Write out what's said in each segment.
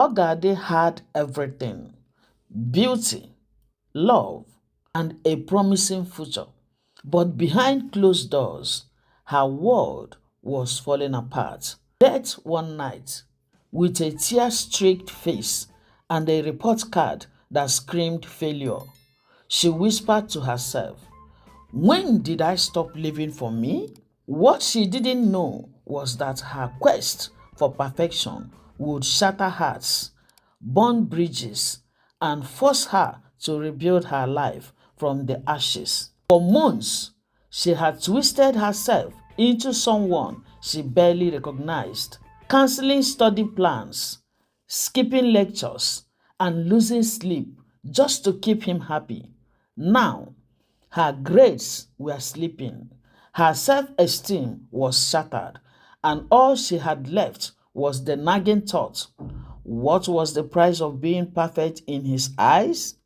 Ogade had everything: beauty, love, and a promising future. But behind closed doors, her world was falling apart. Death one night, with a tear-streaked face and a report card that screamed failure. She whispered to herself, "When did I stop living for me?" What she didn't know was that her quest for perfection would shatter hearts, burn bridges, and force her to rebuild her life from the ashes. For months, she had twisted herself into someone she barely recognized, canceling study plans, skipping lectures, and losing sleep just to keep him happy. Now, her grades were slipping, her self-esteem was shattered, and all she had left was the nagging thought: what was the price of being perfect in his eyes?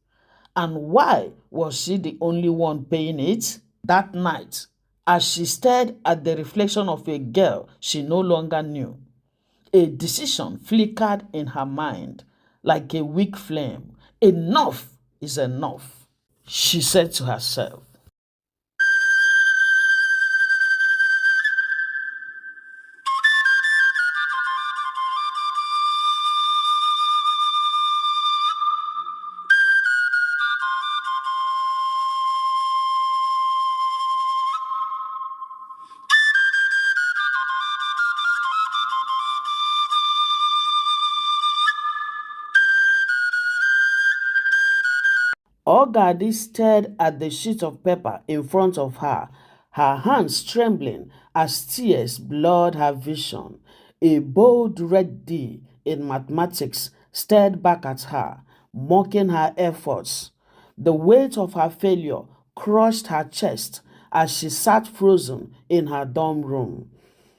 And why was she the only one paying it? That night, as she stared at the reflection of a girl she no longer knew, a decision flickered in her mind like a weak flame. Enough is enough, she said to herself. Ogadi stared at the sheet of paper in front of her hands trembling as tears blurred her vision. A bold red D in mathematics stared back at her, mocking her efforts. The weight of her failure crushed her chest as she sat frozen in her dorm room.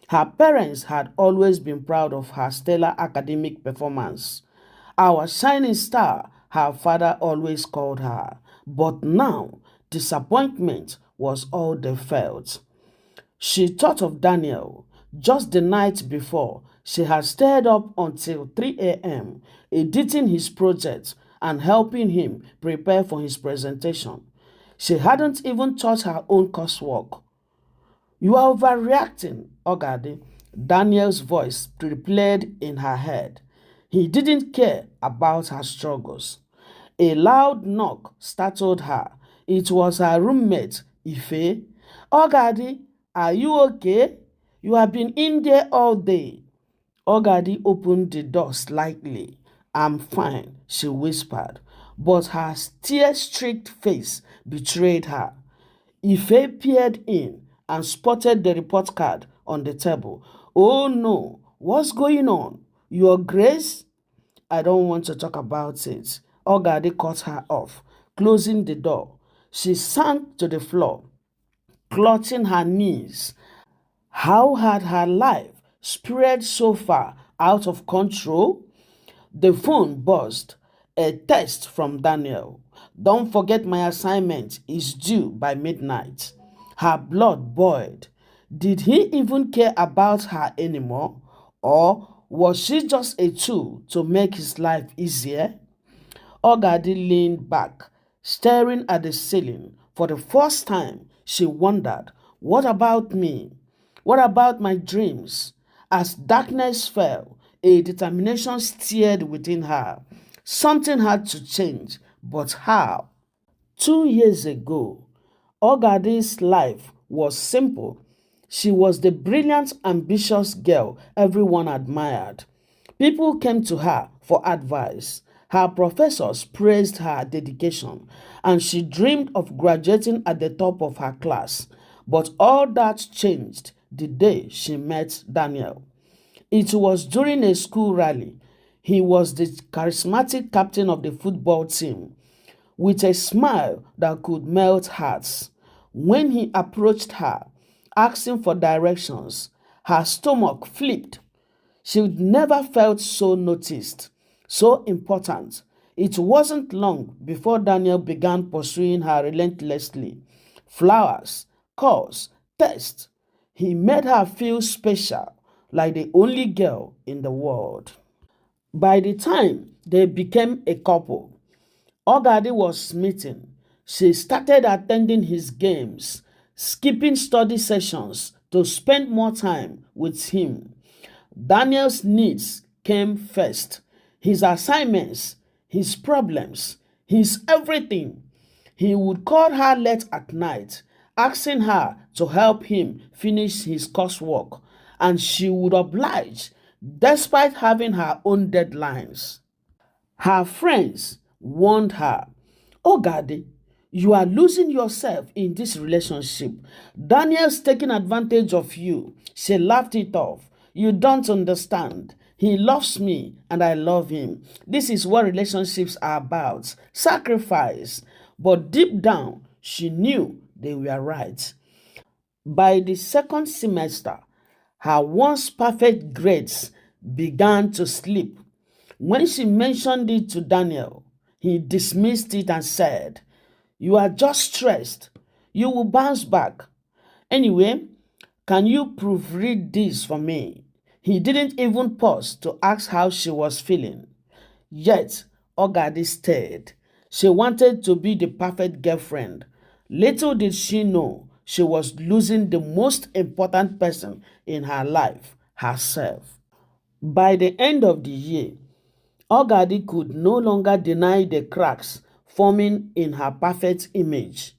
Her parents had always been proud of her stellar academic performance. Our shining star, her father always called her. But now, disappointment was all they felt. She thought of Daniel. Just the night before, she had stayed up until 3 a.m., editing his project and helping him prepare for his presentation. She hadn't even taught her own coursework. "You are overreacting, Ogade," Daniel's voice replayed in her head. He didn't care about her struggles. A loud knock startled her. It was her roommate, Ife. "Ogade, are you okay? You have been in there all day." Ogade opened the door slightly. "I'm fine," she whispered, but her tear-streaked face betrayed her. Ife peered in and spotted the report card on the table. "Oh no, what's going on? Your Grace?" "I don't want to talk about it." Ogade cut her off, closing the door. She sank to the floor, clutching her knees. How had her life spread so far out of control? The phone buzzed. A text from Daniel. "Don't forget my assignment is due by midnight." Her blood boiled. Did he even care about her anymore? Or was she just a tool to make his life easier? Ogadi leaned back, staring at the ceiling. For the first time, she wondered, what about me? What about my dreams? As darkness fell, a determination stirred within her. Something had to change, but how? 2 years ago, Ogadi's life was simple. She was the brilliant, ambitious girl everyone admired. People came to her for advice. Her professors praised her dedication, and she dreamed of graduating at the top of her class. But all that changed the day she met Daniel. It was during a school rally. He was the charismatic captain of the football team, with a smile that could melt hearts. When he approached her, asking for directions, her stomach flipped. She'd never felt so noticed, so important. It wasn't long before Daniel began pursuing her relentlessly. Flowers, calls, tests. He made her feel special, like the only girl in the world. By the time they became a couple, Ogadi was smitten. She started attending his games, skipping study sessions to spend more time with him. Daniel's needs came first. His assignments, his problems, his everything. He would call her late at night, asking her to help him finish his coursework, and she would oblige despite having her own deadlines. Her friends warned her, "Oh, Gadi, you are losing yourself in this relationship. Daniel's taking advantage of you." She laughed it off. "You don't understand. He loves me and I love him. This is what relationships are about, sacrifice." But deep down, she knew they were right. By the second semester, her once perfect grades began to slip. When she mentioned it to Daniel, he dismissed it and said, "You are just stressed. You will bounce back. Anyway, can you proofread this for me?" He didn't even pause to ask how she was feeling. Yet, Ogadi stayed. She wanted to be the perfect girlfriend. Little did she know she was losing the most important person in her life, herself. By the end of the year, Ogadi could no longer deny the cracks forming in her perfect image.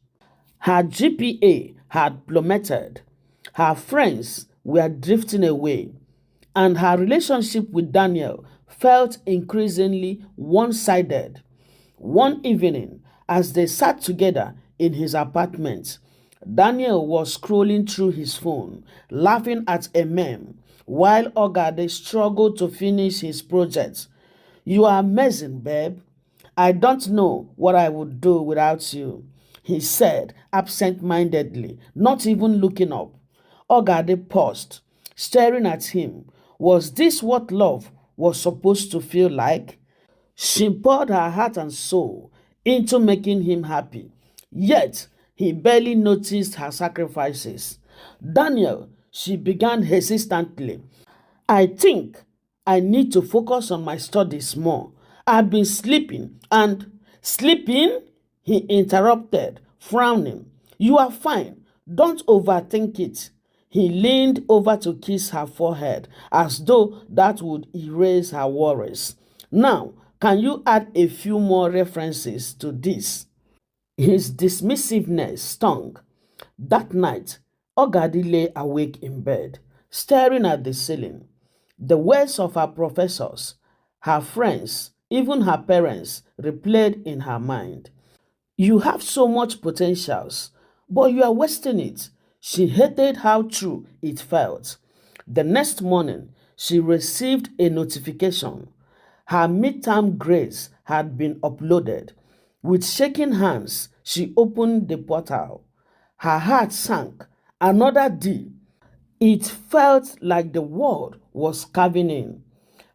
Her GPA had plummeted, her friends were drifting away, and her relationship with Daniel felt increasingly one-sided. One evening, as they sat together in his apartment, Daniel was scrolling through his phone, laughing at a meme, while Ogade struggled to finish his project. "You are amazing, babe. I don't know what I would do without you," he said absent-mindedly, not even looking up. Ogade paused, staring at him. Was this what love was supposed to feel like? She poured her heart and soul into making him happy, yet he barely noticed her sacrifices. "Daniel," she began hesitantly, "I think I need to focus on my studies more. I've been sleeping and—" "Sleeping?" he interrupted, frowning. "You are fine. Don't overthink it." He leaned over to kiss her forehead as though that would erase her worries. "Now, can you add a few more references to this?" His dismissiveness stung. That night, Ogadi lay awake in bed, staring at the ceiling. The words of her professors, her friends, even her parents replayed in her mind. "You have so much potentials, but you are wasting it." She hated how true it felt. The next morning, she received a notification. Her midterm grades had been uploaded. With shaking hands, she opened the portal. Her heart sank. Another D. It felt like the world was caving in.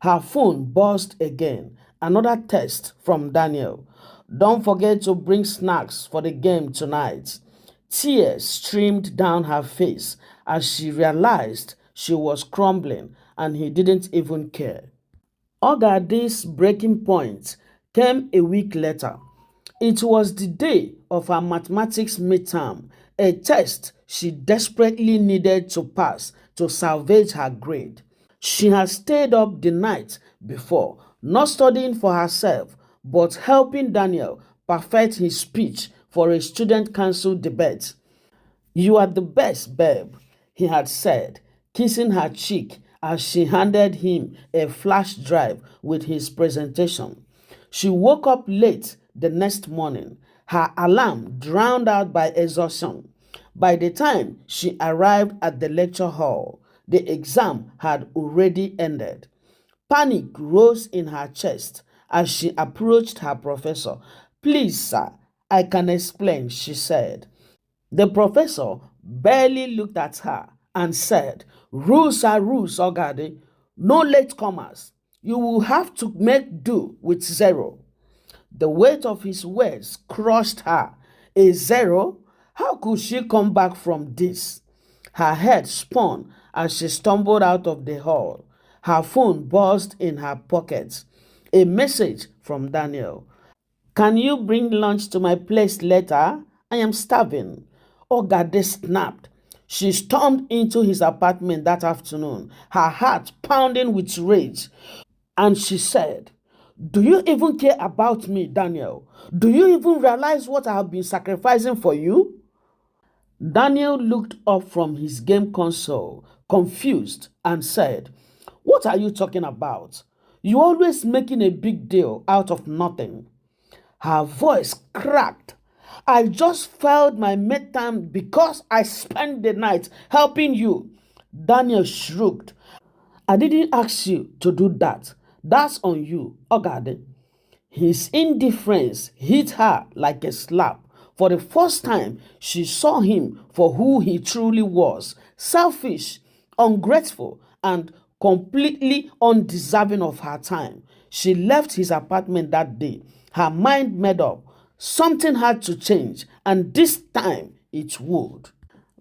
Her phone buzzed again. Another text from Daniel. "Don't forget to bring snacks for the game tonight." Tears streamed down her face as she realized she was crumbling and he didn't even care. Ogadi's breaking point came a week later. It was the day of her mathematics midterm, a test she desperately needed to pass to salvage her grade. She had stayed up the night before, not studying for herself, but helping Daniel perfect his speech for a student council debate. "You are the best, babe," he had said, kissing her cheek as she handed him a flash drive with his presentation. She woke up late the next morning, her alarm drowned out by exhaustion. By the time she arrived at the lecture hall, the exam had already ended. Panic rose in her chest as she approached her professor. "Please, sir, I can explain," she said. The professor barely looked at her and said, "Rules are rules, Ogade. No latecomers. You will have to make do with zero." The weight of his words crushed her. A zero? How could she come back from this? Her head spun as she stumbled out of the hall. Her phone buzzed in her pocket. A message from Daniel. Can you bring lunch to my place later? I am starving. Ogade snapped. She stormed into his apartment that afternoon, her heart pounding with rage. And she said, "Do you even care about me, Daniel? Do you even realize what I have been sacrificing for you?" Daniel looked up from his game console, confused, and said, "What are you talking about? You're always making a big deal out of nothing." Her voice cracked. "I just failed my midterm because I spent the night helping you." Daniel shrugged. "I didn't ask you to do that. That's on you, Ogade." His indifference hit her like a slap. For the first time, she saw him for who he truly was: selfish, ungrateful, and completely undeserving of her time. She left his apartment that day, her mind made up. Something had to change, and this time it would.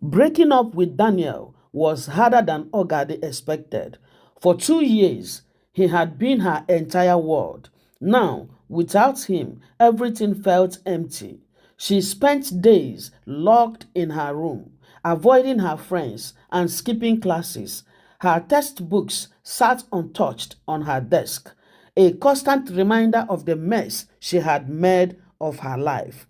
Breaking up with Daniel was harder than Ogade expected. For 2 years, he had been her entire world. Now, without him, everything felt empty. She spent days locked in her room, avoiding her friends and skipping classes. Her textbooks sat untouched on her desk, a constant reminder of the mess she had made of her life.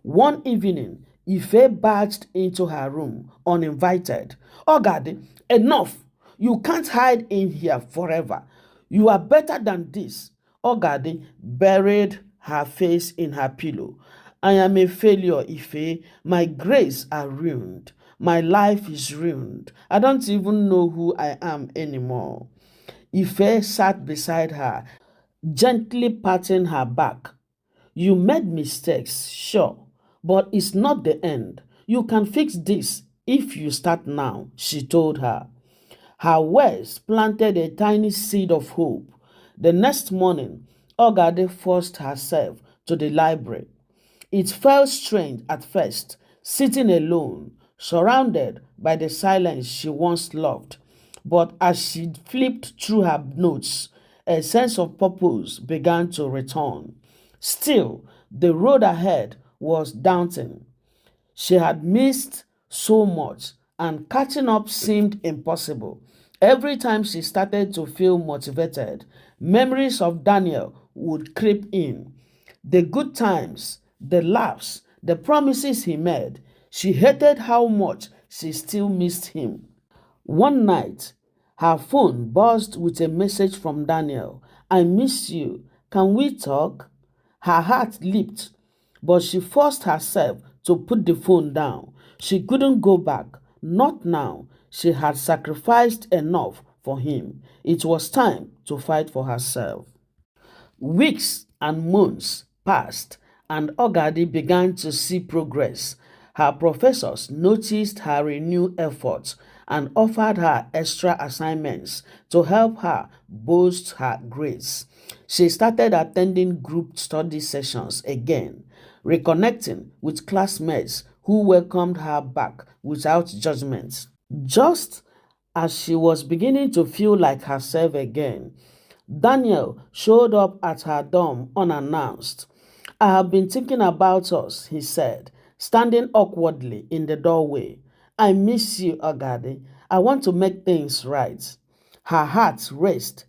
One evening, Ife barged into her room uninvited. "Ogade, enough! You can't hide in here forever. You are better than this." Ogade buried her face in her pillow. "I am a failure, Ife. My grades are ruined. My life is ruined. I don't even know who I am anymore." Ife sat beside her, gently patting her back. "You made mistakes, sure, but it's not the end. You can fix this if you start now," she told her. Her words planted a tiny seed of hope. The next morning, Ogade forced herself to the library. It felt strange at first, sitting alone, surrounded by the silence she once loved. But as she flipped through her notes, a sense of purpose began to return. Still, the road ahead was daunting. She had missed so much, and catching up seemed impossible. Every time she started to feel motivated, memories of Daniel would creep in. The good times, the laughs, the promises he made. She hated how much she still missed him. One night, her phone buzzed with a message from Daniel. "I miss you. Can we talk?" Her heart leaped, but she forced herself to put the phone down. She couldn't go back. Not now. She had sacrificed enough for him. It was time to fight for herself. Weeks and months passed, and Ogadi began to see progress. Her professors noticed her renewed efforts and offered her extra assignments to help her boost her grades. She started attending group study sessions again, reconnecting with classmates who welcomed her back without judgment. Just as she was beginning to feel like herself again, Daniel showed up at her dorm unannounced. "I have been thinking about us," he said, standing awkwardly in the doorway. "I miss you, Agade. I want to make things right." Her heart raced.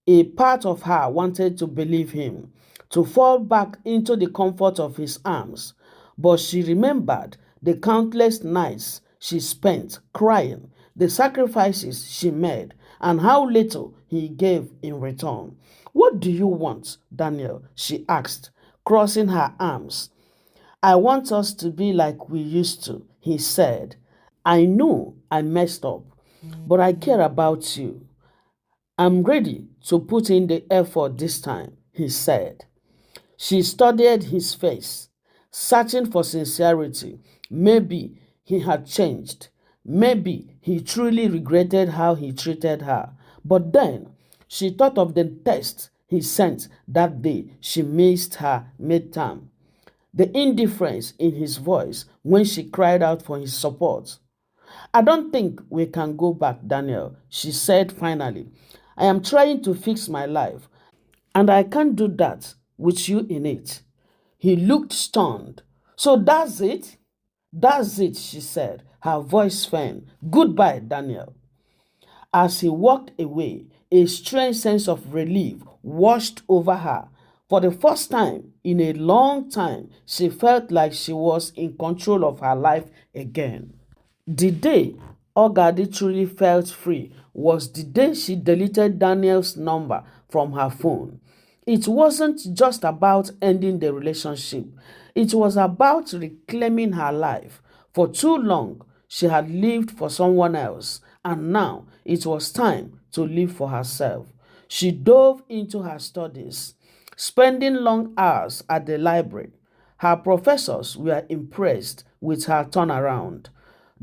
A part of her wanted to believe him, to fall back into the comfort of his arms, but she remembered the countless nights she spent crying, the sacrifices she made, and how little he gave in return. "What do you want, Daniel?" she asked, crossing her arms. "I want us to be like we used to," he said. "I know I messed up, but I care about you. I'm ready to put in the effort this time," he said. She studied his face, searching for sincerity. Maybe he had changed. Maybe he truly regretted how he treated her. But then she thought of the text he sent that day she missed her midterm. The indifference in his voice when she cried out for his support. "I don't think we can go back, Daniel," she said finally. "I am trying to fix my life. and I can't do that with you in it. He looked stunned. So that's it? That's it, she said, her voice firm. Goodbye, Daniel. As he walked away, a strange sense of relief washed over her. For the first time in a long time, she felt like she was in control of her life again. The day Ogadi truly felt free was the day she deleted Daniel's number from her phone. It wasn't just about ending the relationship, it was about reclaiming her life. For too long, she had lived for someone else, and now it was time to live for herself. She dove into her studies, spending long hours at the library. Her professors were impressed with her turnaround.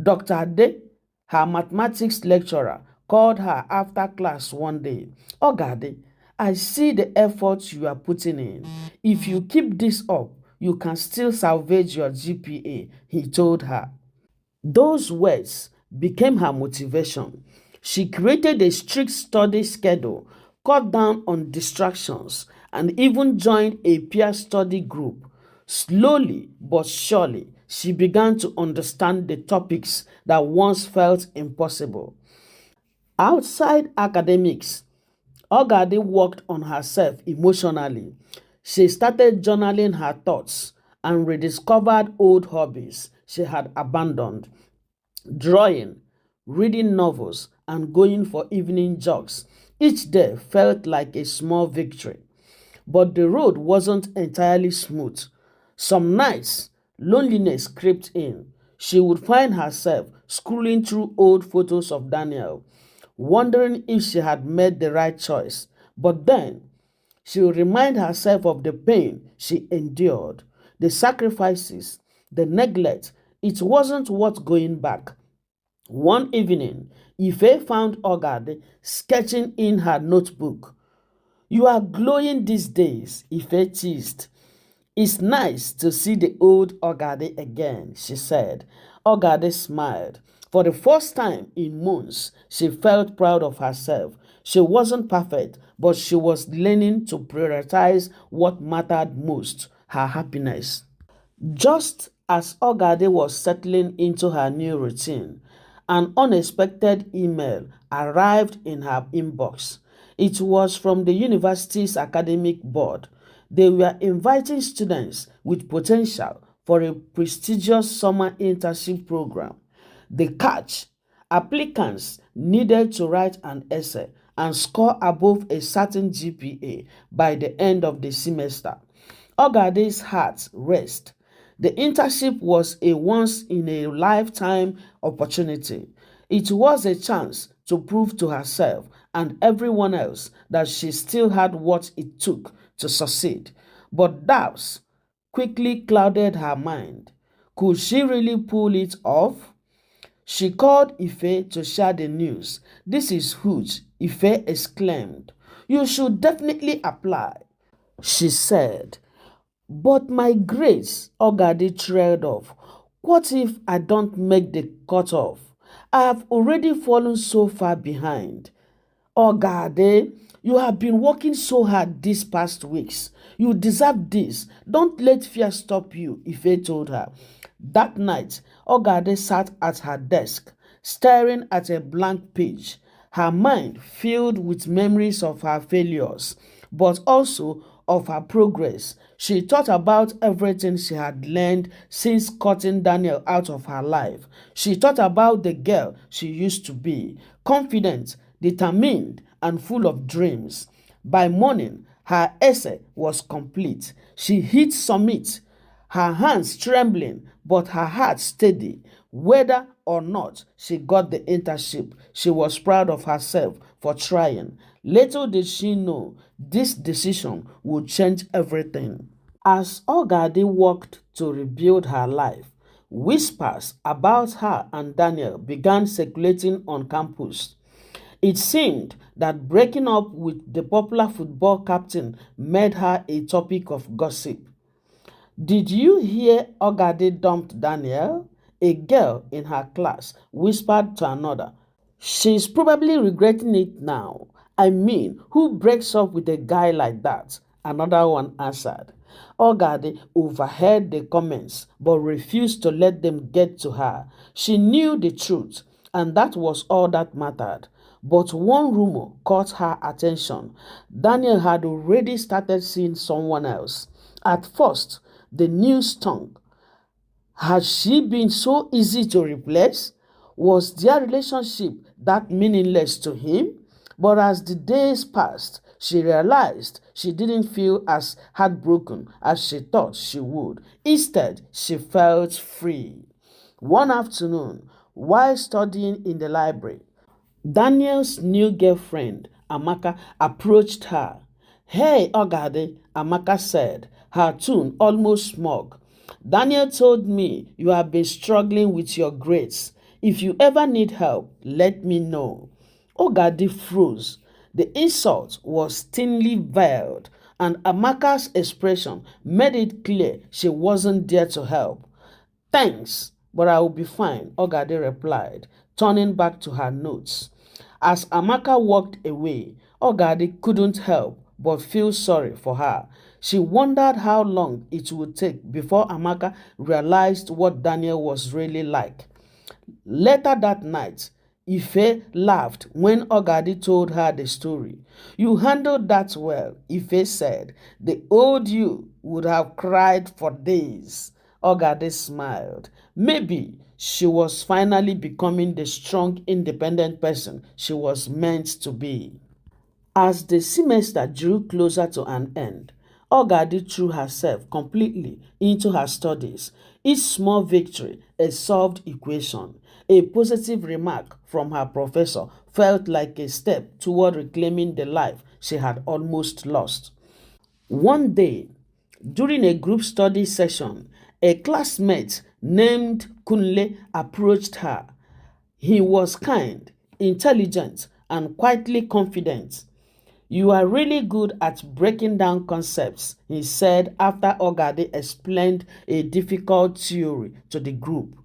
Dr. Ade, her mathematics lecturer, called her after class one day. Ogade, I see the effort you are putting in. If you keep this up, you can still salvage your GPA, he told her. Those words became her motivation. She created a strict study schedule, cut down on distractions, and even joined a peer study group. Slowly but surely, she began to understand the topics that once felt impossible. Outside academics, Ogade worked on herself emotionally. She started journaling her thoughts and rediscovered old hobbies she had abandoned. Drawing, reading novels, and going for evening jogs. Each day felt like a small victory. But the road wasn't entirely smooth. Some nights, loneliness crept in. She would find herself scrolling through old photos of Daniel, wondering if she had made the right choice. But then, she would remind herself of the pain she endured, the sacrifices, the neglect. It wasn't worth going back. One evening, Ife found Ogade sketching in her notebook. You are glowing these days, Ife teased. It's nice to see the old Ogade again, she said. Ogade smiled. For the first time in months, she felt proud of herself. She wasn't perfect, but she was learning to prioritize what mattered most, her happiness. Just as Ogade was settling into her new routine, an unexpected email arrived in her inbox. It was from the university's academic board. They were inviting students with potential for a prestigious summer internship program. The catch: applicants needed to write an essay and score above a certain GPA by the end of the semester. Ogade's heart raced. The internship was a once-in-a-lifetime opportunity. It was a chance to prove to herself and everyone else that she still had what it took to succeed. But doubts quickly clouded her mind. Could she really pull it off? She called Ife to share the news. This is huge, Ife exclaimed. You should definitely apply, she said. But my grades, Ogade trailed off. What if I don't make the cutoff? I have already fallen so far behind. Ogade, you have been working so hard these past weeks. You deserve this. Don't let fear stop you, Ife told her. That night, Ogade sat at her desk, staring at a blank page, her mind filled with memories of her failures, but also of her progress. She thought about everything she had learned since cutting Daniel out of her life. She thought about the girl she used to be, confident, determined, and full of dreams. By morning, her essay was complete. She hit submit, her hands trembling, but her heart steady. Whether or not she got the internship, she was proud of herself for trying. Little did she know this decision would change everything. As Ogade worked to rebuild her life, whispers about her and Daniel began circulating on campus. It seemed that breaking up with the popular football captain made her a topic of gossip. Did you hear Ogade dumped Daniel? A girl in her class whispered to another. She's probably regretting it now. I mean, who breaks up with a guy like that? Another one answered. Ogade overheard the comments but refused to let them get to her. She knew the truth, and that was all that mattered. But one rumor caught her attention. Daniel had already started seeing someone else. At first, the news stung. Had she been so easy to replace? Was their relationship that meaningless to him? But as the days passed, she realized she didn't feel as heartbroken as she thought she would. Instead, she felt free. One afternoon, while studying in the library, Daniel's new girlfriend, Amaka, approached her. Hey, Ogade, Amaka said, her tone almost smug. Daniel told me you have been struggling with your grades. If you ever need help, let me know. Ogade froze. The insult was thinly veiled, and Amaka's expression made it clear she wasn't there to help. Thanks, but I will be fine, Ogade replied, turning back to her notes. As Amaka walked away, Ogade couldn't help but feel sorry for her. She wondered how long it would take before Amaka realized what Daniel was really like. Later that night, Ife laughed when Ogadi told her the story. You handled that well, Ife said. The old you would have cried for days. Ogadi smiled. Maybe she was finally becoming the strong, independent person she was meant to be. As the semester drew closer to an end, Ogadi threw herself completely into her studies. Each small victory, a solved equation, a positive remark from her professor felt like a step toward reclaiming the life she had almost lost. One day, during a group study session, a classmate named Kunle approached her. He was kind, intelligent, and quietly confident. You are really good at breaking down concepts, he said after Ogade explained a difficult theory to the group.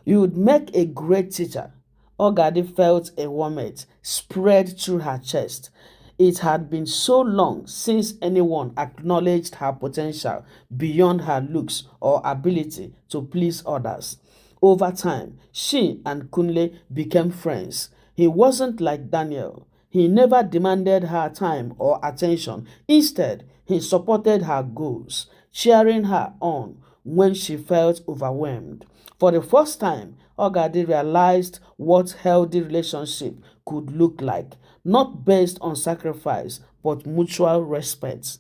You would make a great teacher. Ogade felt a warmth spread through her chest. It had been so long since anyone acknowledged her potential beyond her looks or ability to please others. Over time, she and Kunle became friends. He wasn't like Daniel. He never demanded her time or attention. Instead, he supported her goals, cheering her on when she felt overwhelmed. For the first time, Ogade realized what healthy relationship could look like, not based on sacrifice, but mutual respect.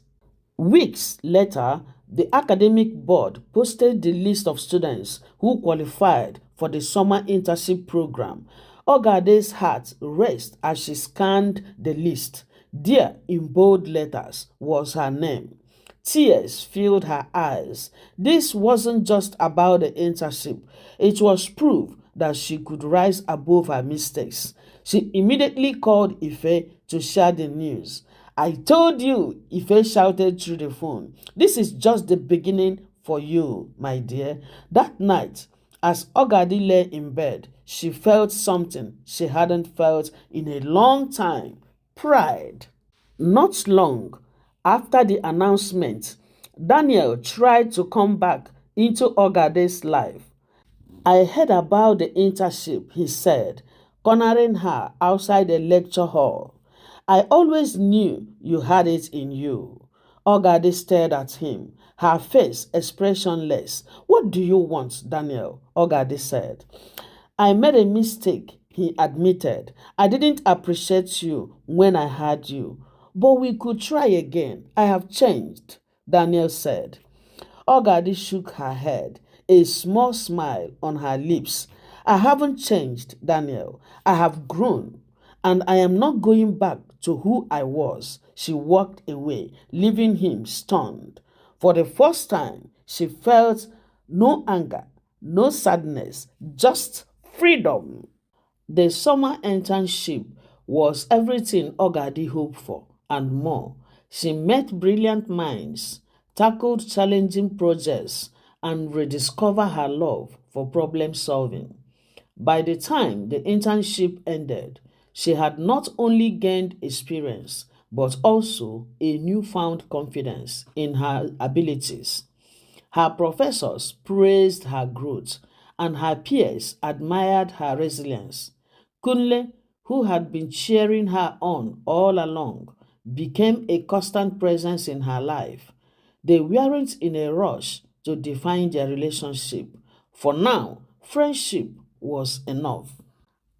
Weeks later, the academic board posted the list of students who qualified for the summer internship program. Ogade's heart raced as she scanned the list. There, in bold letters, was her name. Tears filled her eyes. This wasn't just about the internship. It was proof that she could rise above her mistakes. She immediately called Ife to share the news. I told you, Ife shouted through the phone. This is just the beginning for you, my dear. That night, as Ogadi lay in bed, she felt something she hadn't felt in a long time. Pride. Not long after the announcement, Daniel tried to come back into Ogade's life. I heard about the internship, he said, cornering her outside the lecture hall. I always knew you had it in you. Ogade stared at him, her face expressionless. What do you want, Daniel? Ogade said. I made a mistake, he admitted. I didn't appreciate you when I had you. But we could try again. I have changed, Daniel said. Ogadi shook her head, a small smile on her lips. I haven't changed, Daniel. I have grown, and I am not going back to who I was. She walked away, leaving him stunned. For the first time, she felt no anger, no sadness, just freedom. The summer internship was everything Ogadi hoped for and more. She met brilliant minds, tackled challenging projects, and rediscovered her love for problem solving. By the time the internship ended, She had not only gained experience, but also a newfound confidence in her abilities. Her professors praised her growth, and her peers admired her resilience. Kunle, who had been cheering her on all along, became a constant presence in her life. They weren't in a rush to define their relationship. For now, friendship was enough.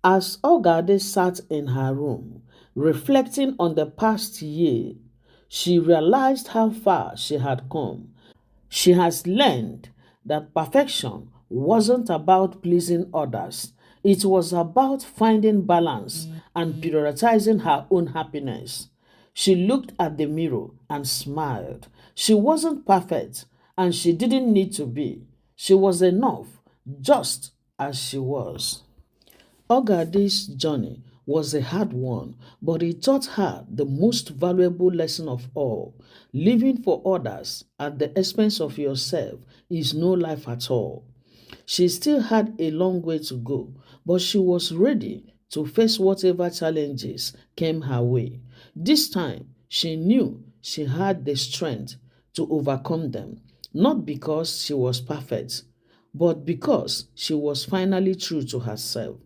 As Ogade sat in her room, reflecting on the past year, she realized how far she had come. She has learned that perfection wasn't about pleasing others, it was about finding balance and prioritizing her own happiness. She looked at the mirror and smiled. She wasn't perfect and she didn't need to be. She was enough just as she was. Ogade's journey was a hard one, but it taught her the most valuable lesson of all. Living for others at the expense of yourself is no life at all. She still had a long way to go, but she was ready to face whatever challenges came her way. This time, she knew she had the strength to overcome them, not because she was perfect, but because she was finally true to herself.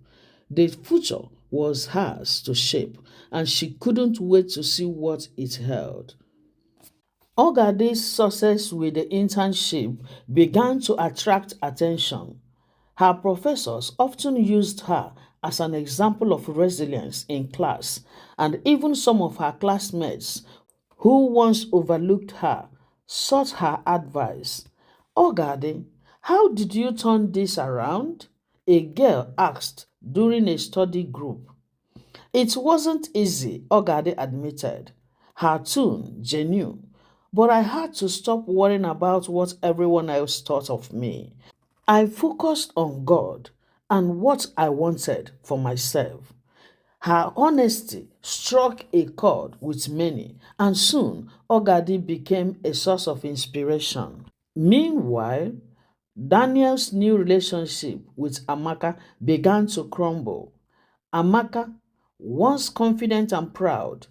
The future was hers to shape, and she couldn't wait to see what it held. Ogade's success with the internship began to attract attention. Her professors often used her as an example of resilience in class, and even some of her classmates who once overlooked her sought her advice. Ogade, how did you turn this around? A girl asked during a study group. It wasn't easy, Ogade admitted, her tone genuine. But I had to stop worrying about what everyone else thought of me. I focused on God and what I wanted for myself. Her honesty struck a chord with many, and soon Ogadi became a source of inspiration. Meanwhile, Daniel's new relationship with Amaka began to crumble. Amaka, once confident and proud,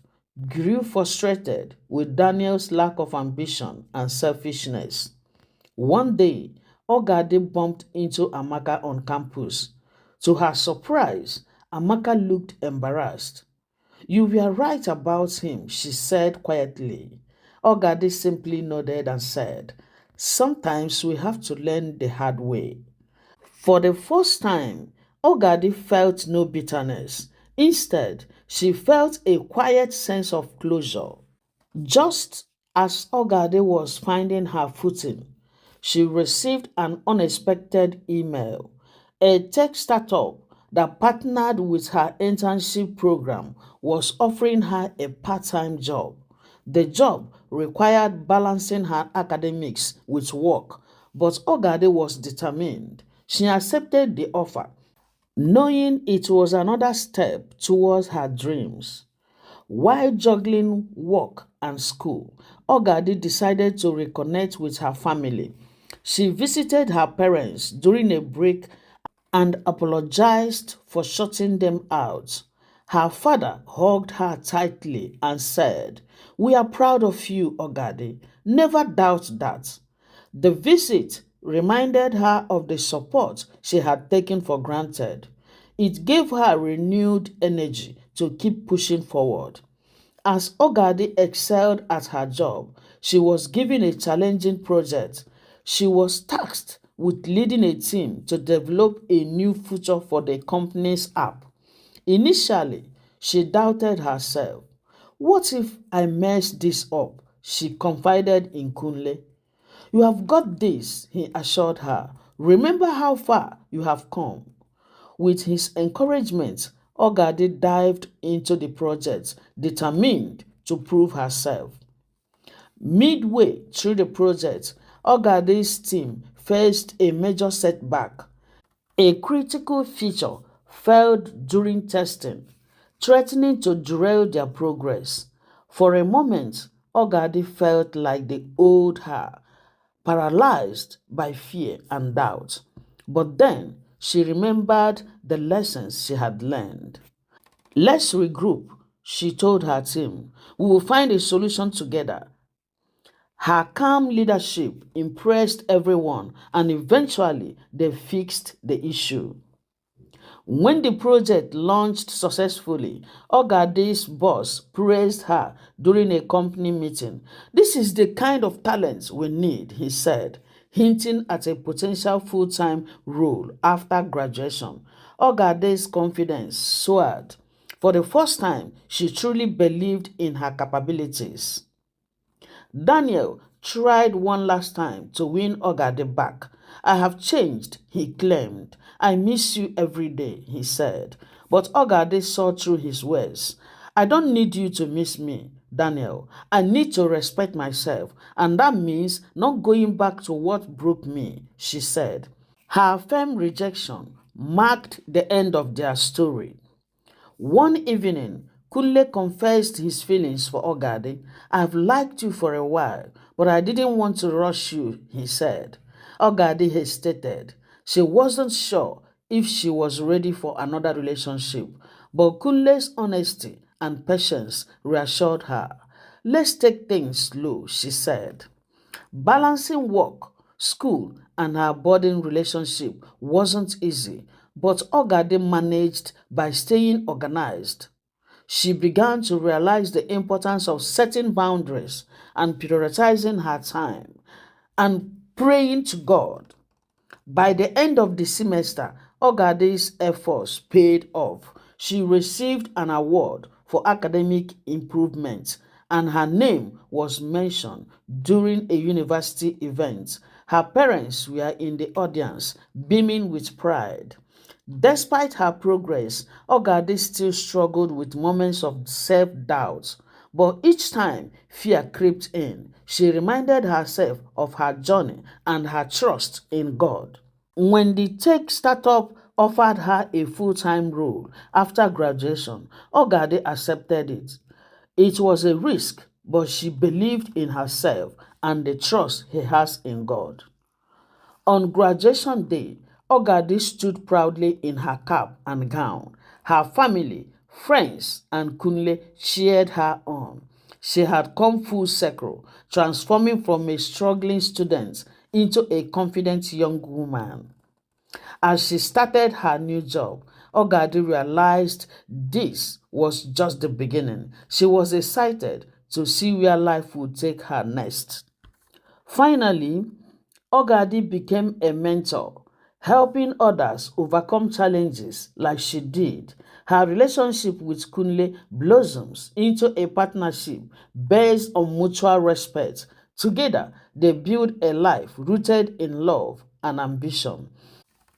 grew frustrated with Daniel's lack of ambition and selfishness. One day, Ogade bumped into Amaka on campus. To her surprise, Amaka looked embarrassed. You were right about him, she said quietly. Ogade simply nodded and said, sometimes we have to learn the hard way. For the first time, Ogade felt no bitterness. Instead, she felt a quiet sense of closure. Just as Ogade was finding her footing, she received an unexpected email. A tech startup that partnered with her internship program was offering her a part-time job. The job required balancing her academics with work, but Ogade was determined. She accepted the offer, knowing it was another step towards her dreams. While juggling work and school, Ogadi decided to reconnect with her family. She visited her parents during a break and apologized for shutting them out. Her father hugged her tightly and said, we are proud of you, Ogadi. Never doubt that. The visit reminded her of the support she had taken for granted. It gave her renewed energy to keep pushing forward. As Ogadi excelled at her job, she was given a challenging project. She was tasked with leading a team to develop a new feature for the company's app. Initially, she doubted herself. What if I mess this up? She confided in Kunle. You have got this, he assured her. Remember how far you have come. With his encouragement, Ogade dived into the project, determined to prove herself. Midway through the project, Ogade's team faced a major setback. A critical feature failed during testing, threatening to derail their progress. For a moment, Ogade felt like the old her, paralyzed by fear and doubt. But then she remembered the lessons she had learned. Let's regroup, she told her team. We will find a solution together. Her calm leadership impressed everyone, and eventually they fixed the issue. When the project launched successfully, Ogade's boss praised her during a company meeting. "This is the kind of talent we need," he said, hinting at a potential full-time role after graduation. Ogade's confidence soared. For the first time, she truly believed in her capabilities. Daniel tried one last time to win Ogade back. "I have changed," he claimed. "I miss you every day," he said. But Ogade saw through his words. "I don't need you to miss me, Daniel. I need to respect myself, and that means not going back to what broke me," she said. Her firm rejection marked the end of their story. One evening, Kunle confessed his feelings for Ogade. "I've liked you for a while, but I didn't want to rush you," he said. Ogade hesitated. She wasn't sure if she was ready for another relationship, but Kunle's honesty and patience reassured her. "Let's take things slow," she said. Balancing work, school, and her budding relationship wasn't easy, but Ogade managed by staying organized. She began to realize the importance of setting boundaries and prioritizing her time and praying to God. By the end of the semester, Ogade's efforts paid off. She received an award for academic improvement, and her name was mentioned during a university event. Her parents were in the audience, beaming with pride. Despite her progress, Ogade still struggled with moments of self-doubt. But each time fear crept in, she reminded herself of her journey and her trust in God. When the tech startup offered her a full-time role after graduation, Ogade accepted it. It was a risk, but she believed in herself and the trust he has in God. On graduation day, Ogade stood proudly in her cap and gown. Her family, friends, and Kunle cheered her on. She had come full circle, transforming from a struggling student into a confident young woman. As she started her new job, Ogade realized this was just the beginning. She was excited to see where life would take her next. Finally, Ogade became a mentor, helping others overcome challenges like she did. Her relationship with Kunle blossoms into a partnership based on mutual respect. Together, they build a life rooted in love and ambition.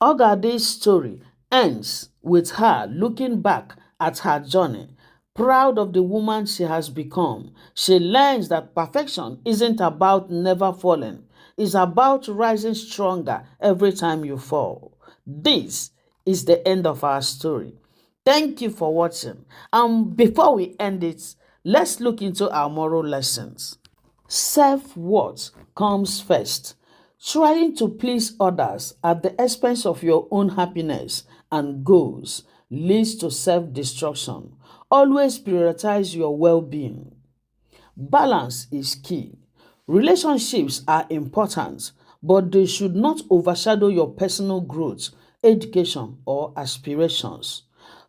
Ogade's story ends with her looking back at her journey, proud of the woman she has become. She learns that perfection isn't about never falling, it's about rising stronger every time you fall. This is the end of our story. Thank you for watching. And before we end it, let's look into our moral lessons. Self-worth comes first. Trying to please others at the expense of your own happiness and goals leads to self-destruction. Always prioritize your well-being. Balance is key. Relationships are important, but they should not overshadow your personal growth, education, or aspirations.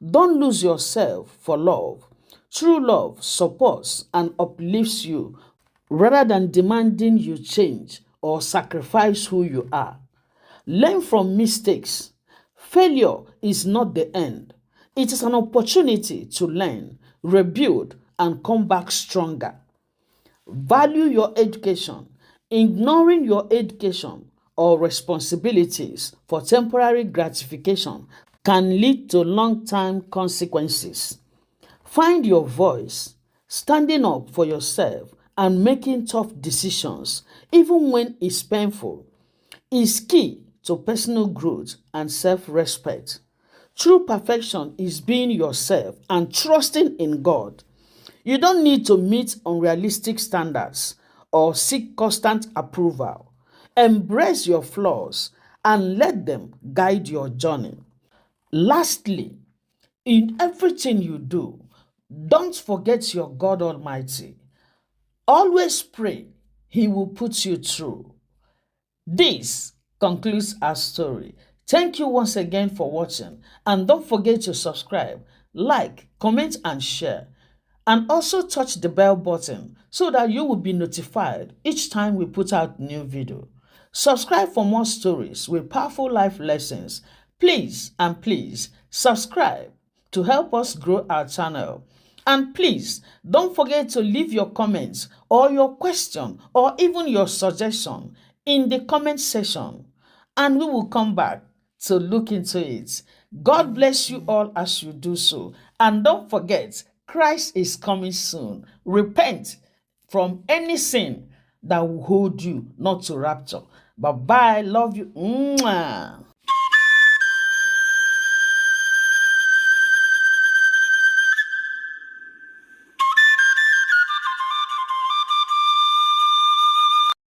Don't lose yourself for love. True love supports and uplifts you rather than demanding you change or sacrifice who you are. Learn from mistakes. Failure is not the end. It is an opportunity to learn, rebuild, and come back stronger. Value your education. Ignoring your education or responsibilities for temporary gratification can lead to long-term consequences. Find your voice, standing up for yourself and making tough decisions, even when it's painful, is key to personal growth and self-respect. True perfection is being yourself and trusting in God. You don't need to meet unrealistic standards or seek constant approval. Embrace your flaws and let them guide your journey. Lastly, In everything you do, don't forget your God Almighty. Always pray, He will put you through. This concludes our story. Thank you once again for watching, and don't forget to subscribe, like, comment, and share. And also touch the bell button so that you will be notified each time we put out new video. Subscribe for more stories with powerful life lessons. Please and please subscribe to help us grow our channel. And please don't forget to leave your comments or your question or even your suggestion in the comment section, and we will come back to look into it. God bless you all as you do so. And don't forget, Christ is coming soon. Repent from any sin that will hold you not to rapture. Bye bye. Love you. Mwah.